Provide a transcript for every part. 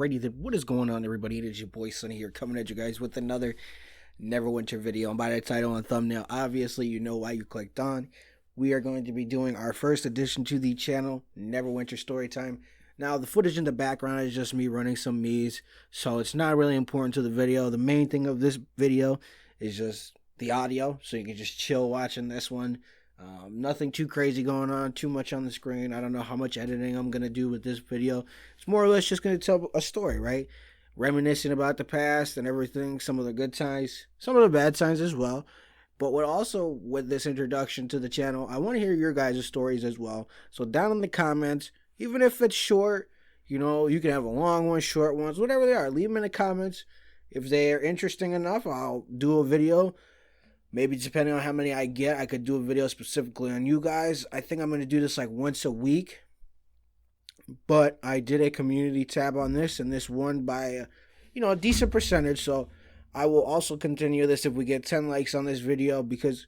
ready to. What is going on, everybody? It is your boy Sonny here, coming at you guys with another Neverwinter video. And by the title and thumbnail, obviously you know why you clicked on. We are going to be doing our first addition to the channel, Neverwinter Storytime. Now, the footage in the background is just me running some Mii's, so it's not really important to the video. The main thing of this video is just the audio, so you can just chill watching this one. Nothing too crazy going on, too much on the screen. I don't know how much editing I'm going to do with this video. It's more or less just going to tell a story, right? Reminiscing about the past and everything, some of the good times, some of the bad times as well. But with this introduction to the channel, I want to hear your guys' stories as well. So down in the comments, even if it's short, you know, you can have a long one, short ones, whatever they are. Leave them in the comments. If they are interesting enough, I'll do a video. Maybe depending on how many I get, I could do a video specifically on you guys. I think I'm going to do this like once a week. But I did a community tab on this, and this won by, a decent percentage. So I will also continue this if we get 10 likes on this video, because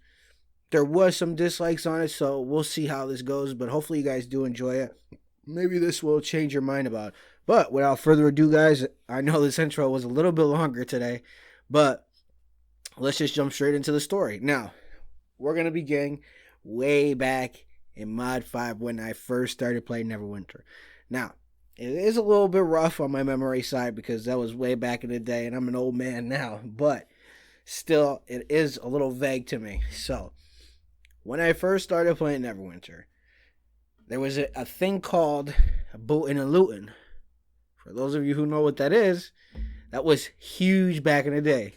there was some dislikes on it. So we'll see how this goes. But hopefully you guys do enjoy it. Maybe this will change your mind about it. But without further ado, guys, I know this intro was a little bit longer today, but let's just jump straight into the story. Now, we're going to begin way back in Mod 5 when I first started playing Neverwinter. Now, it is a little bit rough on my memory side because that was way back in the day and I'm an old man now, but still, it is a little vague to me. So, when I first started playing Neverwinter, there was a thing called booting and looting. For those of you who know what that is, that was huge back in the day.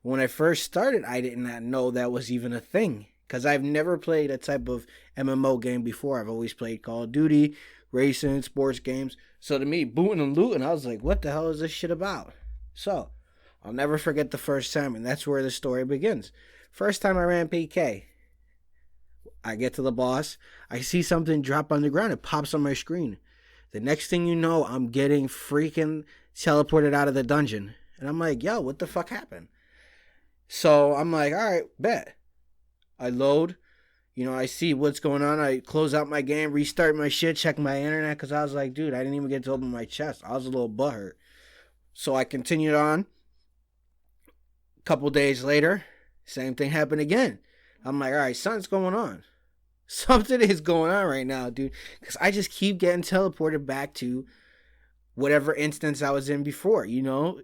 When I first started, I did not know that was even a thing, because I've never played a type of MMO game before. I've always played Call of Duty, racing, sports games. So to me, booting and looting, I was like, what the hell is this shit about? So, I'll never forget the first time, and that's where the story begins. First time I ran PK. I get to the boss. I see something drop on the ground. It pops on my screen. The next thing you know, I'm getting freaking teleported out of the dungeon. And I'm like, yo, what the fuck happened? So I'm like, all right, bet. I load. I see what's going on. I close out my game, restart my shit, check my internet, because I was like, dude, I didn't even get to open my chest. I was a little butthurt. So I continued on. A couple days later, same thing happened again. I'm like, all right, something's going on. Something is going on right now, dude. Because I just keep getting teleported back to whatever instance I was in before,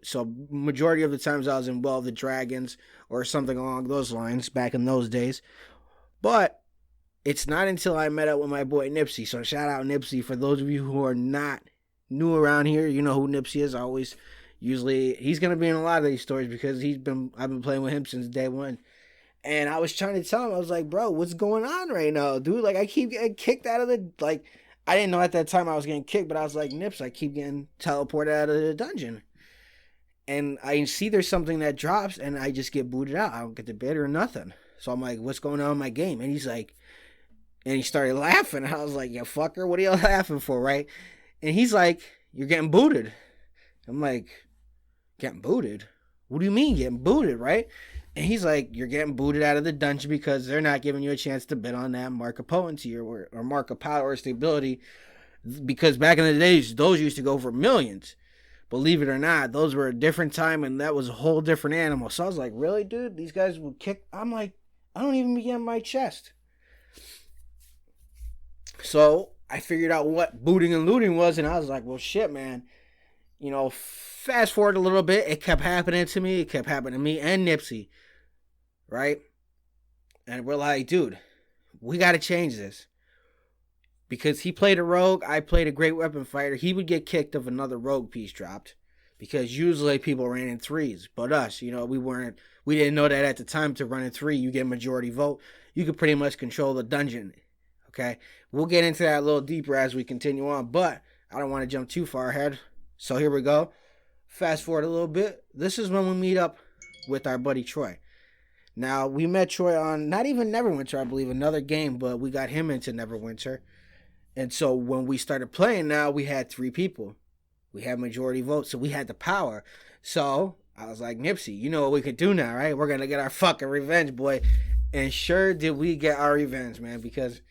So majority of the times I was in Well of the Dragons or something along those lines back in those days. But it's not until I met up with my boy Nipsey. So shout out Nipsey. For those of you who are not new around here, you know who Nipsey is. Usually he's going to be in a lot of these stories because I've been playing with him since day one. And I was trying to tell him, I was like, bro, what's going on right now, dude? Like, I keep getting kicked out of I didn't know at that time I was getting kicked, but I was like, Nips, I keep getting teleported out of the dungeon. And I see there's something that drops, and I just get booted out. I don't get the bid or nothing. So I'm like, what's going on in my game? And he's like, and he started laughing. I was like, yeah, fucker, what are you laughing for, right? And he's like, you're getting booted. I'm like, getting booted? What do you mean getting booted, right? And he's like, you're getting booted out of the dungeon because they're not giving you a chance to bid on that mark of potency or mark of power or stability. Because back in the days, those used to go for millions. Believe it or not, those were a different time, and that was a whole different animal. So I was like, really, dude? These guys would kick? I'm like, I don't even begin my chest. So I figured out what booting and looting was, and I was like, well, shit, man. Fast forward a little bit, it kept happening to me. It kept happening to me and Nipsey. Right? And we're like, dude, we got to change this. Because he played a rogue, I played a great weapon fighter. He would get kicked if another rogue piece dropped. Because usually people ran in threes. But us, we didn't know that at the time. To run in three, you get majority vote. You could pretty much control the dungeon. Okay? We'll get into that a little deeper as we continue on. But I don't want to jump too far ahead. So here we go. Fast forward a little bit. This is when we meet up with our buddy Troy. Now, we met Troy on not even Neverwinter, I believe, another game, but we got him into Neverwinter. And so when we started playing now, we had 3 people. We had majority vote, so we had the power. So I was like, Nipsey, you know what we could do now, right? We're going to get our fucking revenge, boy. And sure did we get our revenge, man, because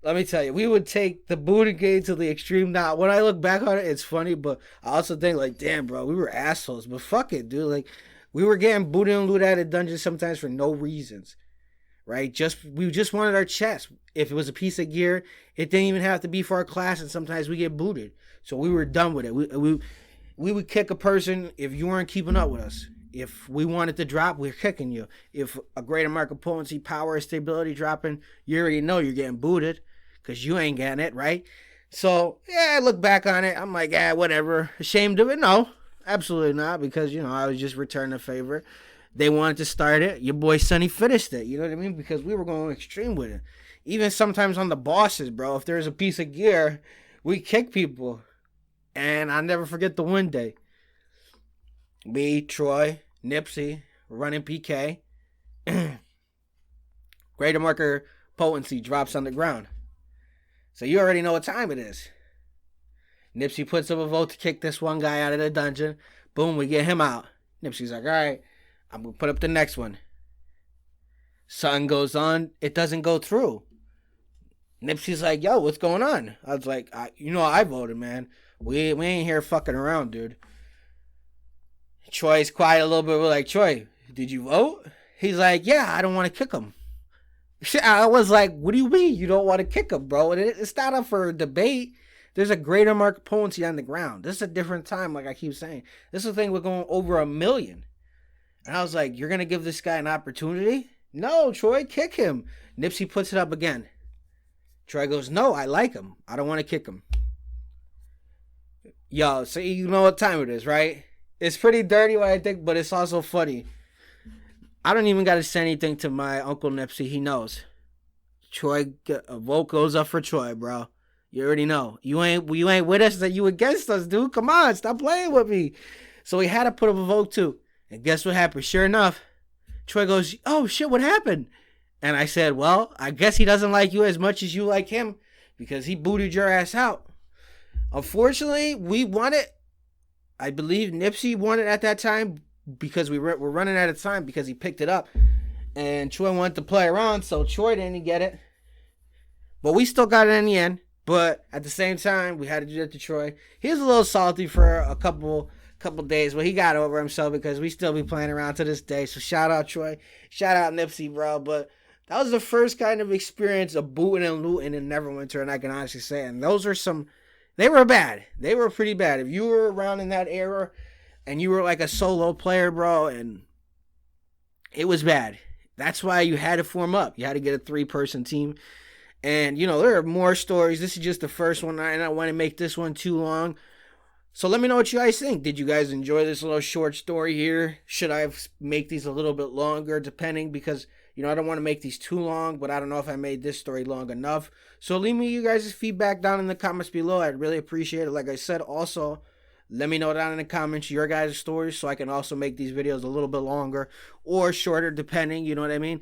let me tell you, we would take the booting game to the extreme. Now, when I look back on it, it's funny, but I also think like, damn, bro, we were assholes. But fuck it, dude. Like, we were getting booted and looted out of dungeons sometimes for no reasons, right? We just wanted our chest. If it was a piece of gear, it didn't even have to be for our class, and sometimes we get booted. So we were done with it. We would kick a person if you weren't keeping up with us. If we wanted to drop, we're kicking you. If a greater mark of potency, power, stability dropping, you already know you're getting booted because you ain't getting it, right? So, yeah, I look back on it. I'm like, whatever. Ashamed of it? No, absolutely not, because, you know, I was just returning a favor. They wanted to start it. Your boy Sonny finished it. You know what I mean? Because we were going extreme with it. Even sometimes on the bosses, bro, if there's a piece of gear, we kick people. And I'll never forget the one day. Me, Troy, Nipsey, running PK. Greater marker potency drops on the ground. So you already know what time it is. Nipsey puts up a vote to kick this one guy out of the dungeon. Boom, we get him out. Nipsey's like, all right, I'm going to put up the next one. Sun goes on. It doesn't go through. Nipsey's like, yo, what's going on? I was like, I voted, man. We ain't here fucking around, dude. Troy's quiet a little bit. We're like, Troy, did you vote? He's like, yeah, I don't want to kick him. I was like, what do you mean you don't want to kick him, bro? It's not up for debate. There's a greater mark of potency on the ground. This is a different time, like I keep saying. This is a thing we're going over 1 million. And I was like, you're going to give this guy an opportunity? No, Troy, kick him. Nipsey puts it up again. Troy goes, no, I like him. I don't want to kick him. Yo, so you know what time it is, right? It's pretty dirty, what I think, but it's also funny. I don't even got to say anything to my Uncle Nipsey. He knows. Troy, a vote goes up for Troy, bro. You already know. You ain't with us, that you against us, dude. Come on, stop playing with me. So we had to put up a vote too. And guess what happened? Sure enough, Troy goes, oh shit, what happened? And I said, well, I guess he doesn't like you as much as you like him because he booted your ass out. Unfortunately, we won it. I believe Nipsey won it at that time because we're running out of time because he picked it up. And Troy wanted to play around, so Troy didn't get it. But we still got it in the end. But at the same time, we had to do that to Troy. He was a little salty for a couple days, but he got over himself because we still be playing around to this day. So shout out Troy. Shout out Nipsey, bro. But that was the first kind of experience of booting and looting in Neverwinter, and I can honestly say, and those are some... They were bad. They were pretty bad. If you were around in that era and you were like a solo player, bro, and it was bad. That's why you had to form up. You had to get a 3-person team. And, you know, there are more stories. This is just the first one, and I don't want to make this one too long. So let me know what you guys think. Did you guys enjoy this little short story here? Should I make these a little bit longer, depending? Because, you know, I don't want to make these too long, but I don't know if I made this story long enough. So leave me you guys' feedback down in the comments below. I'd really appreciate it. Like I said, also, let me know down in the comments your guys' stories so I can also make these videos a little bit longer or shorter, depending, you know what I mean?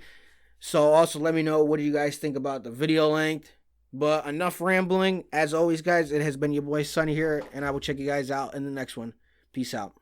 So also let me know what do you guys think about the video length. But enough rambling. As always, guys, it has been your boy Sonny here, and I will check you guys out in the next one. Peace out.